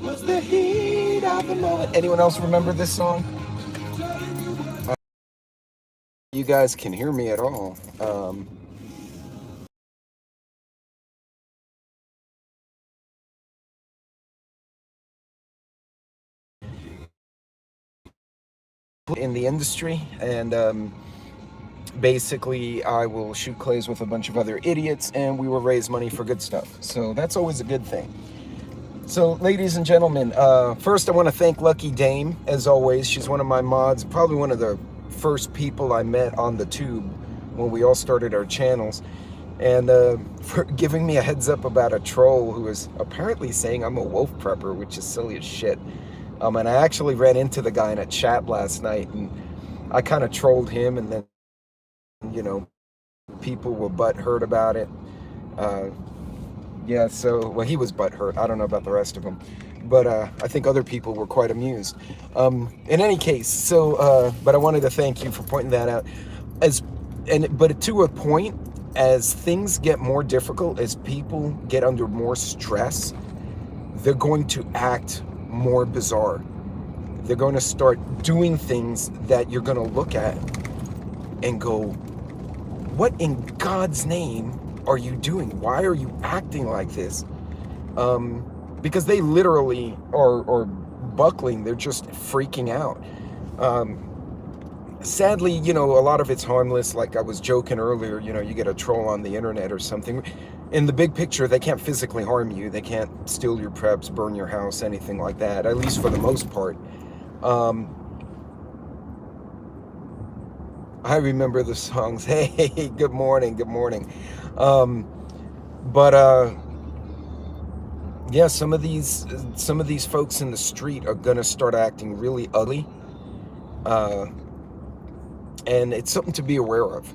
Was the heat of the moment. Anyone else remember this song? You guys can hear me at all. In the industry, and basically I will shoot clays with a bunch of other idiots, and we will raise money for good stuff. So that's always a good thing. So, ladies and gentlemen, first I want to thank Lucky Dame, as always. She's one of my mods, probably one of the first people I met on the tube when we all started our channels, and for giving me a heads up about a troll who was apparently saying I'm a wolf prepper, which is silly as shit. And I actually ran into the guy in a chat last night, and I kind of trolled him, and then, you know, people were butthurt about it. Yeah, so, well, he was butthurt. I don't know about the rest of them. But I think other people were quite amused. In any case, so, but I wanted to thank you for pointing that out. But to a point, as things get more difficult, as people get under more stress, they're going to act more bizarre. They're going to start doing things that you're going to look at and go, what in God's name are you doing? Why are you acting like this? Because they literally are buckling. They're just freaking out. Sadly, you know, a lot of it's harmless. Like I was joking earlier, you know, you get a troll on the internet or something. In the big picture, they can't physically harm you. They can't steal your preps, burn your house, anything like that, at least for the most part. I remember the songs. Hey, good morning, good morning. Yeah, some of these folks in the street are gonna start acting really ugly, and it's something to be aware of,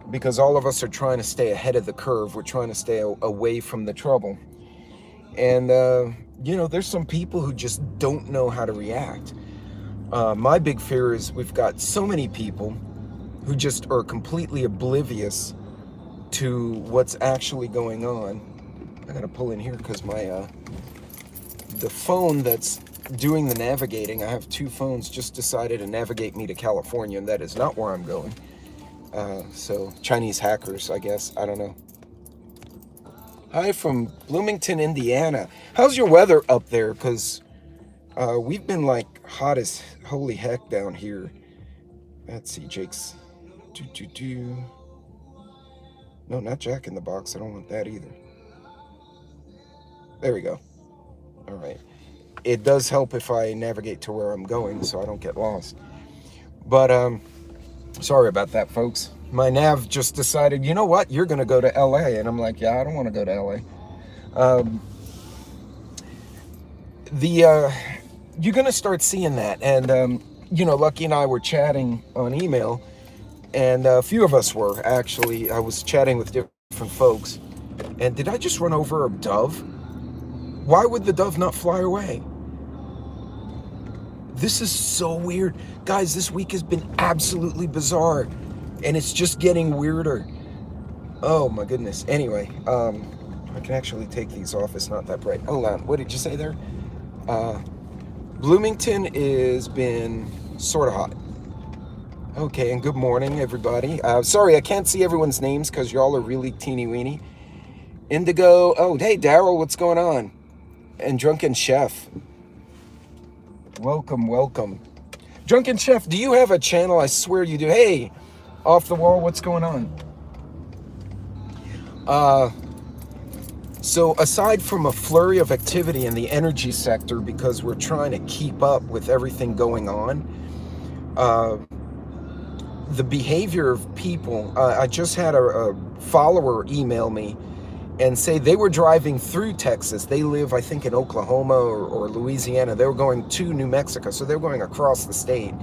because all of us are trying to stay ahead of the curve. We're trying to stay away from the trouble, and you know, there's some people who just don't know how to react. My big fear is we've got so many people who just are completely oblivious to what's actually going on. I gotta pull in here because my the phone that's doing the navigating, I have two phones, just decided to navigate me to California, and that is not where I'm going. So Chinese hackers, I guess, I don't know. Hi from Bloomington, Indiana. How's your weather up there? Because we've been like hot as holy heck down here. Let's see, Jake's no, not Jack in the Box. I don't want that either. There we go. All right. It does help if I navigate to where I'm going so I don't get lost. But sorry about that, folks. My nav just decided, you know what? You're going to go to LA. And I'm like, yeah, I don't want to go to LA. You're going to start seeing that. And, you know, Lucky and I were chatting on email. And a few of us were, actually. I was chatting with different folks. And did I just run over a dove? Why would the dove not fly away? This is so weird. Guys, this week has been absolutely bizarre. And it's just getting weirder. Oh my goodness. Anyway, I can actually take these off. It's not that bright. Hold on. What did you say there? Bloomington has been sort of hot. Okay, and good morning, everybody. Sorry, I can't see everyone's names because y'all are really teeny-weeny. Indigo. Oh, hey, Daryl, what's going on? And Drunken Chef. Welcome, welcome. Drunken Chef, do you have a channel? I swear you do. Hey, Off the Wall, what's going on? So aside from a flurry of activity in the energy sector, because we're trying to keep up with everything going on, the behavior of people, I just had a follower email me and say they were driving through Texas. They live, I think, in Oklahoma or Louisiana. They were going to New Mexico, so they were going across the state.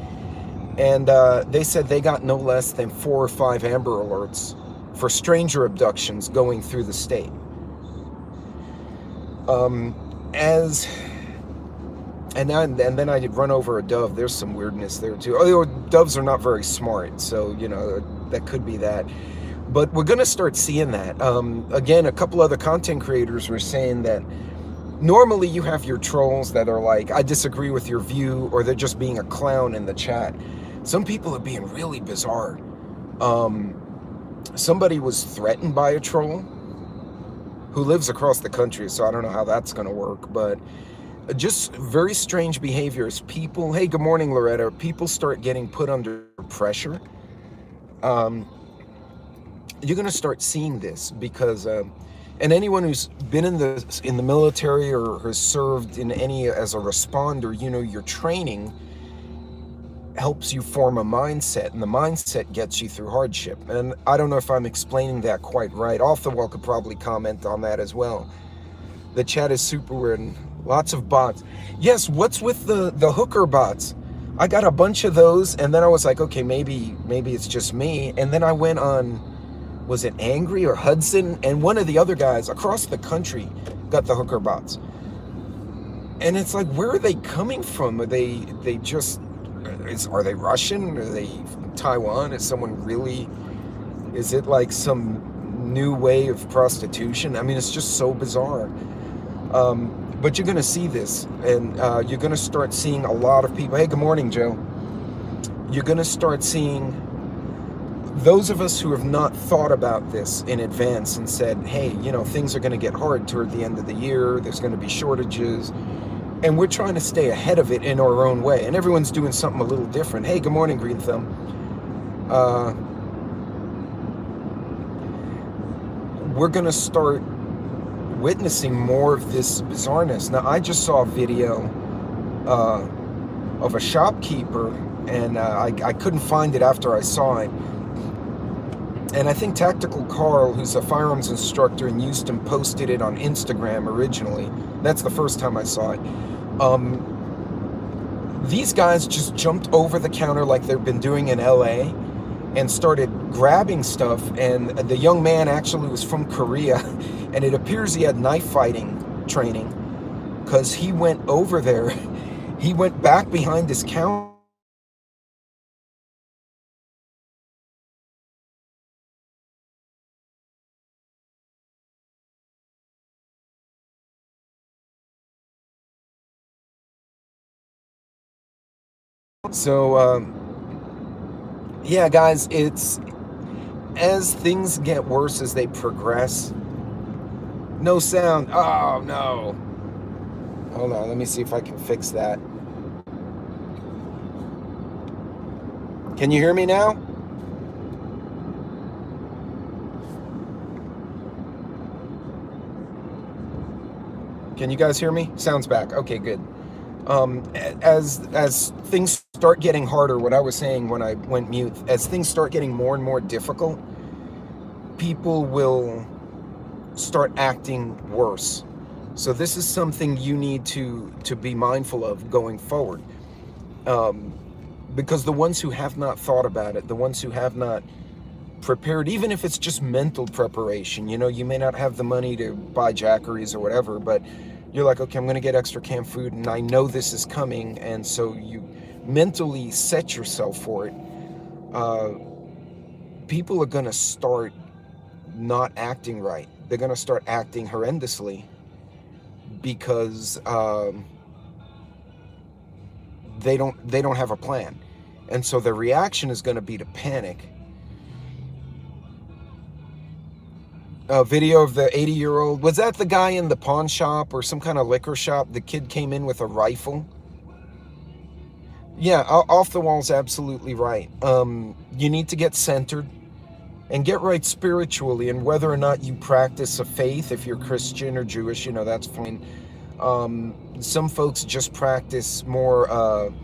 And they said they got no less than 4 or 5 Amber Alerts for stranger abductions going through the state. And then I did run over a dove. There's some weirdness there too. Oh, doves are not very smart, so you know that could be that. But we're gonna start seeing that. Again, a couple other content creators were saying that Normally you have your trolls that are like, I disagree with your view, or they're just being a clown in the chat. Some people are being really bizarre. Somebody was threatened by a troll who lives across the country, so I don't know how that's going to work, but just very strange behaviors. People, hey, good morning, Loretta. People start getting put under pressure. You're going to start seeing this because, and anyone who's been in the military or has served in any as a responder, you know, your training helps you form a mindset, and the mindset gets you through hardship. And I don't know if I'm explaining that quite right. Off the Wall could probably comment on that as well. The chat is super weird and lots of bots. Yes, what's with the hooker bots? I got a bunch of those, and then I was like, okay, maybe it's just me. And then I went on, was it Angry or Hudson? And one of the other guys across the country got the hooker bots. And it's like, where are they coming from? Are they just, are they Russian? Are they from Taiwan? Is someone really, is it like some new way of prostitution? I mean, it's just so bizarre. But you're going to see this, and you're going to start seeing a lot of people. Hey, good morning, Joe. You're going to start seeing those of us who have not thought about this in advance and said, hey, you know, things are going to get hard toward the end of the year. There's going to be shortages. And we're trying to stay ahead of it in our own way. And everyone's doing something a little different. Hey, good morning, Green Thumb. We're going to start witnessing more of this bizarreness. Now, I just saw a video of a shopkeeper, and I couldn't find it after I saw it. And I think Tactical Carl, who's a firearms instructor in Houston, posted it on Instagram originally. That's the first time I saw it. These guys just jumped over the counter like they've been doing in LA and started grabbing stuff. And the young man actually was from Korea, and it appears he had knife fighting training, because he went over there. He went back behind his counter. So, yeah, guys, it's as things get worse as they progress. No sound. Oh, no. Hold on. Let me see if I can fix that. Can you hear me now? Can you guys hear me? Sound's back. Okay, good. As things start getting harder, what I was saying when I went mute, as things start getting more and more difficult, people will start acting worse. So this is something you need to be mindful of going forward. Because the ones who have not thought about it, the ones who have not prepared, even if it's just mental preparation, you know, you may not have the money to buy jackeries or whatever, but you're like, okay, I'm going to get extra canned food, and I know this is coming, and so you mentally set yourself for it. People are going to start not acting right. They're going to start acting horrendously because they don't have a plan, and so their reaction is going to be to panic. A video of the 80-year-old, was that the guy in the pawn shop or some kind of liquor shop? The kid came in with a rifle. Yeah, Off the Wall's absolutely right. You need to get centered and get right spiritually, and whether or not you practice a faith, if you're Christian or Jewish, you know, that's fine. Some folks just practice more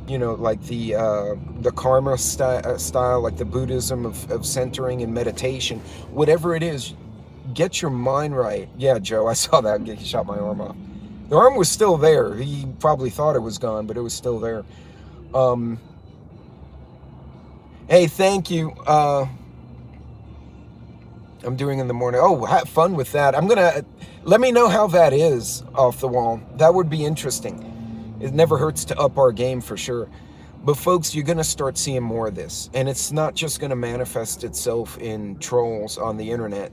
you know, like the karma style, like the Buddhism of centering and meditation. Whatever it is, get your mind right. Yeah, Joe, I saw that. He shot my arm off. The arm was still there. He probably thought it was gone, but it was still there. Hey, thank you. I'm doing in the morning. Oh, have fun with that. Let me know how that is, Off the Wall. That would be interesting. It never hurts to up our game for sure. But folks, you're going to start seeing more of this. And it's not just going to manifest itself in trolls on the internet.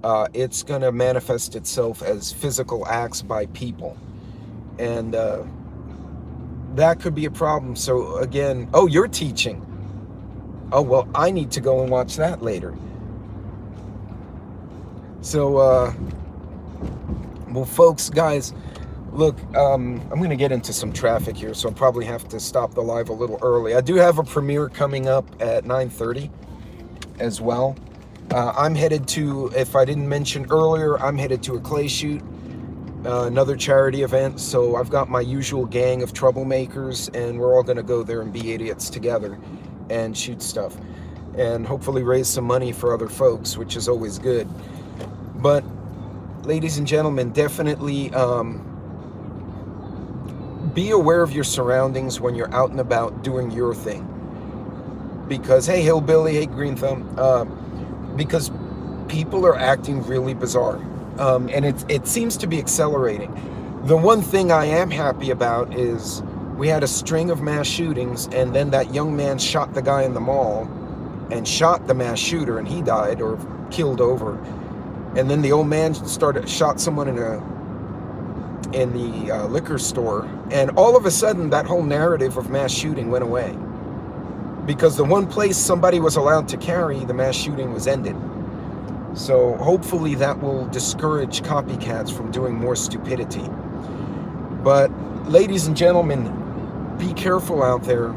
it's going to manifest itself as physical acts by people. And that could be a problem. So again, oh, you're teaching. Oh, well, I need to go and watch that later. So, well, folks, guys, look, I'm going to get into some traffic here, so I'll probably have to stop the live a little early. I do have a premiere coming up at 9:30 as well. I'm headed to, if I didn't mention earlier, I'm headed to a clay shoot, another charity event. So I've got my usual gang of troublemakers, and we're all going to go there and be idiots together and shoot stuff and hopefully raise some money for other folks, which is always good. But ladies and gentlemen, definitely be aware of your surroundings when you're out and about doing your thing. Because, hey, Hillbilly, hey, Green Thumb, because people are acting really bizarre. And it seems to be accelerating. The one thing I am happy about is we had a string of mass shootings, and then that young man shot the guy in the mall and shot the mass shooter, and he died or killed over. And then the old man shot someone in the liquor store, and all of a sudden that whole narrative of mass shooting went away, because the one place somebody was allowed to carry, the mass shooting was ended. So hopefully that will discourage copycats from doing more stupidity. But ladies and gentlemen, be careful out there.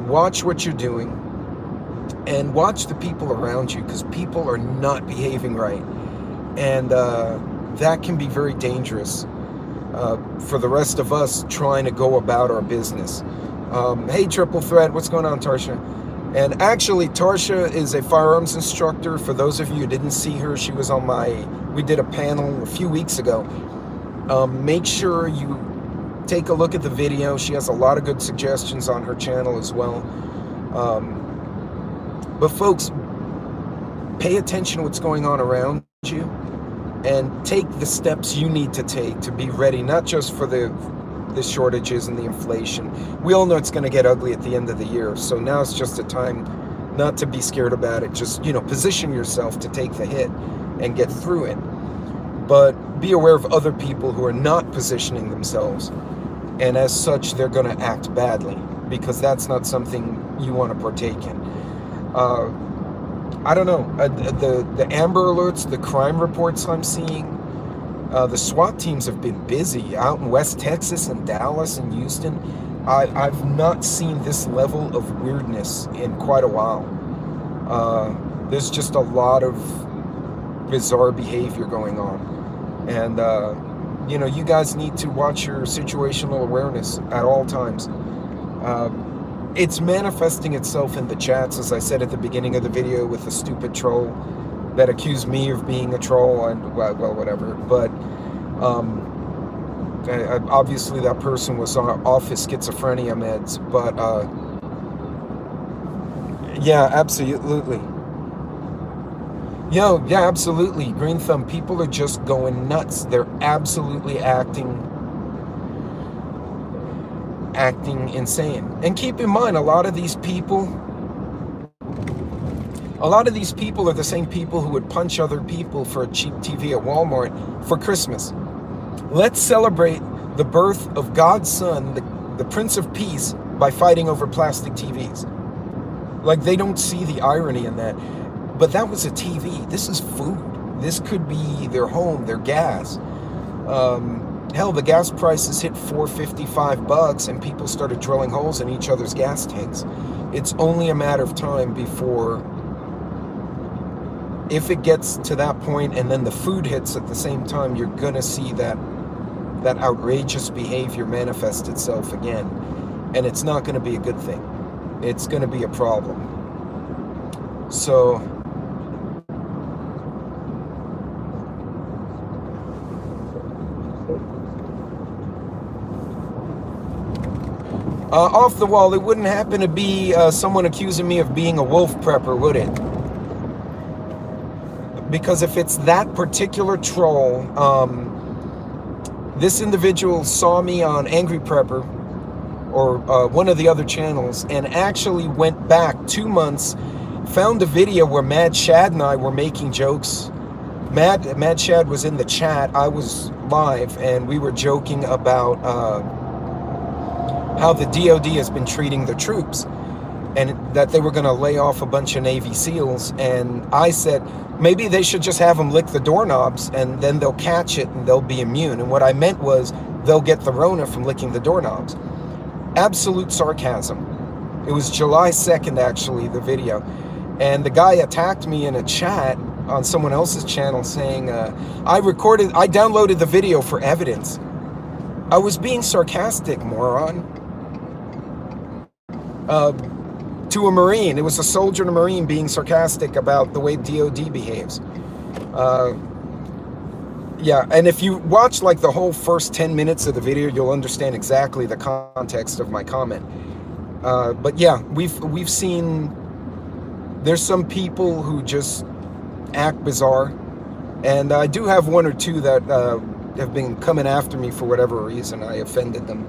Watch what you're doing, and watch the people around you, because people are not behaving right. And that can be very dangerous for the rest of us trying to go about our business. Hey, Triple Threat, what's going on, Tarsha? And actually, Tarsha is a firearms instructor. For those of you who didn't see her, she was on we did a panel a few weeks ago. Make sure you take a look at the video. She has a lot of good suggestions on her channel as well. But folks, pay attention to what's going on around you, and take the steps you need to take to be ready, not just for the shortages and the inflation. We all know it's going to get ugly at the end of the year, so now it's just a time not to be scared about it. Just, position yourself to take the hit and get through it. But be aware of other people who are not positioning themselves, and as such, they're going to act badly, because that's not something you want to partake in. I don't know, the Amber Alerts, the crime reports I'm seeing, the SWAT teams have been busy out in West Texas and Dallas and Houston. I've not seen this level of weirdness in quite a while. There's just a lot of bizarre behavior going on. And, you guys need to watch your situational awareness at all times. It's manifesting itself in the chats, as I said at the beginning of the video, with the stupid troll that accused me of being a troll, and well, whatever. But obviously that person was off his schizophrenia meds. But yeah, absolutely. Yeah, absolutely. Green Thumb, people are just going nuts. They're absolutely acting insane. And keep in mind, a lot of these people are the same people who would punch other people for a cheap TV at Walmart for Christmas. Let's celebrate the birth of God's Son, the Prince of Peace, by fighting over plastic TVs. Like, they don't see the irony in that. But that was a TV. This is food. This could be their home, their gas. Hell, the gas prices hit $4.55, and people started drilling holes in each other's gas tanks. It's only a matter of time before, if it gets to that point and then the food hits at the same time, you're gonna see that outrageous behavior manifest itself again. And it's not gonna be a good thing. It's gonna be a problem. So, off the wall, it wouldn't happen to be someone accusing me of being a wolf prepper, would it? Because if it's that particular troll, this individual saw me on Angry Prepper or one of the other channels, and actually went back 2 months, found a video where Mad Shad and I were making jokes Mad Shad was in the chat. I was live, and we were joking about how the DoD has been treating the troops, and that they were going to lay off a bunch of Navy SEALs. And I said maybe they should just have them lick the doorknobs, and then they'll catch it and they'll be immune. And what I meant was they'll get the Rona from licking the doorknobs. Absolute sarcasm. It was July 2nd, actually, the video. And the guy attacked me in a chat on someone else's channel saying, I downloaded the video for evidence. I was being sarcastic, moron. To a Marine. It was a soldier and a Marine being sarcastic about the way DoD behaves. Yeah, and if you watch like the whole first 10 minutes of the video, you'll understand exactly the context of my comment. But yeah, we've seen, there's some people who just act bizarre, and I do have one or two that have been coming after me for whatever reason. I offended them.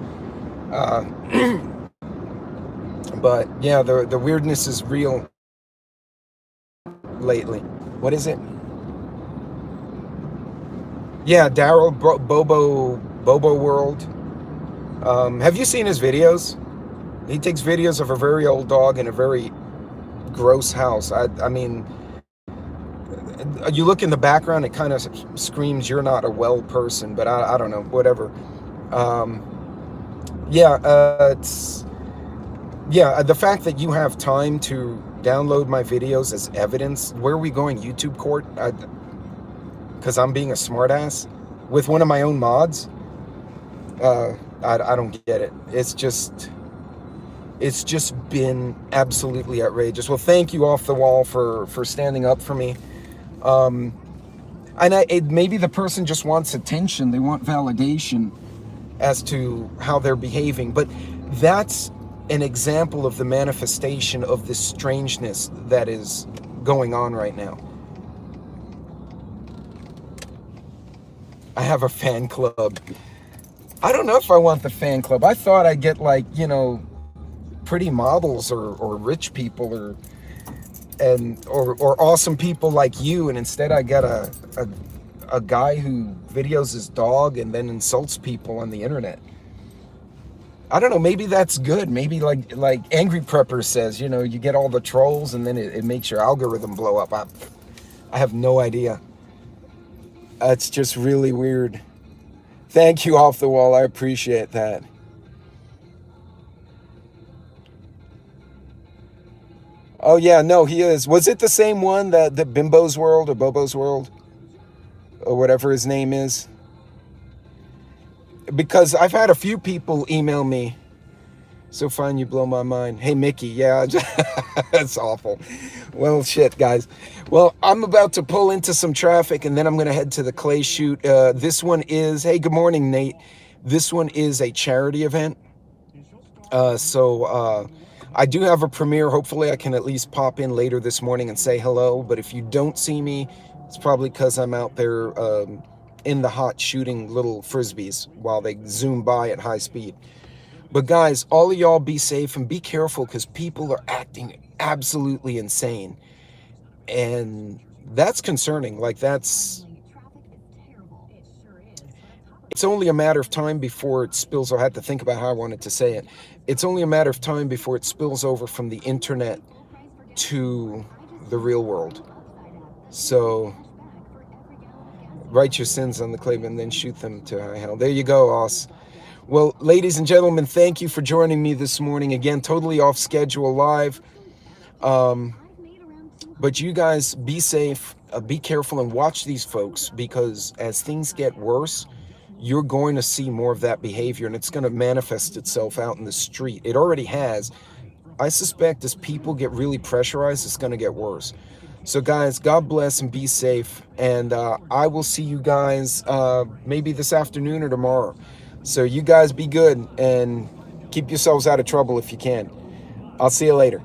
But yeah, the weirdness is real lately. What is it? Yeah, Daryl Bobo World. Have you seen his videos? He takes videos of a very old dog in a very gross house. I mean, you look in the background, it kind of screams you're not a well person, but I don't know, whatever. The fact that you have time to download my videos as evidence. Where are we going? YouTube court? Because I'm being a smartass with one of my own mods. I don't get it. It's just been absolutely outrageous. Well, thank you, Off the Wall, for standing up for me. And maybe the person just wants attention. They want validation as to how they're behaving. But that's an example of the manifestation of this strangeness that is going on right now. I have a fan club. I don't know if I want the fan club. I thought I'd get like, pretty models or rich people or awesome people like you, and instead I get a guy who videos his dog and then insults people on the internet. I don't know, maybe that's good. Maybe like Angry Prepper says, you get all the trolls and then it makes your algorithm blow up. I have no idea. It's just really weird. Thank you, Off the Wall. I appreciate that. Oh yeah, no, he is. Was it the same one that the Bimbo's World or Bobo's World or whatever his name is? Because I've had a few people email me. So fine, you blow my mind. Hey, Mickey, yeah, that's awful. Well, shit, guys. Well, I'm about to pull into some traffic, and then I'm going to head to the clay shoot. This one is, hey, good morning, Nate. This one is a charity event. So I do have a premiere. Hopefully, I can at least pop in later this morning and say hello. But if you don't see me, it's probably because I'm out there in the hot shooting little frisbees while they zoom by at high speed. But guys, all of y'all be safe and be careful, because people are acting absolutely insane. And that's concerning. Like, it's only a matter of time before it spills. I had to think about how I wanted to say it. It's only a matter of time before it spills over from the internet to the real world. So write your sins on the clay and then shoot them to high hell. There you go, Oz. Well, ladies and gentlemen, thank you for joining me this morning. Again, totally off schedule live. But you guys be safe, be careful, and watch these folks, because as things get worse, you're going to see more of that behavior, and it's going to manifest itself out in the street. It already has. I suspect as people get really pressurized, it's going to get worse. So guys, God bless and be safe. And I will see you guys maybe this afternoon or tomorrow. So you guys be good and keep yourselves out of trouble if you can. I'll see you later.